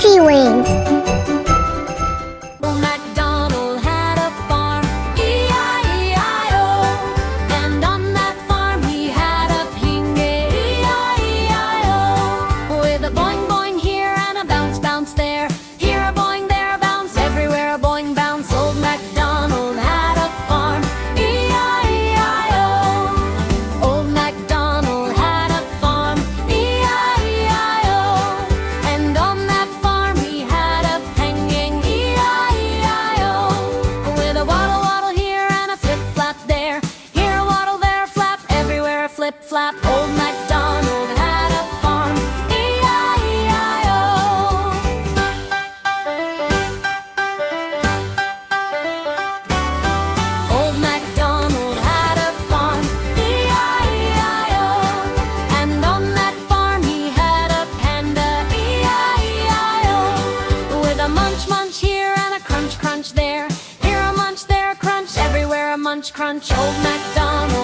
Singywings. Well, MacDonald had a farm, E-I-E-I-O. And on that farm he had a pig, E-I-E-I-O. With a boing-boing here and a bounce-bounce there. Here a boing, there a bounce, everywhere a boing-bounce. Old MacDonald had a farm, E-I-E-I-O. Old MacDonald had a farm, E-I-E-I-O. And on that farm he had a hanging, E-I-E-I-O. With a waddle-waddle here and a flip-flap there. Here a waddle, there a flap, everywhere a flip-flap. Old MacDonald had a farm, E-I-E-I-O. Old MacDonald had a farm, E-I-E-I-O. And on that farm he had a panda, E-I-E-I-O. With a munch-munch here and a crunch-crunch there. Here a munch, there a crunch, everywhere a munch-crunch. Old MacDonald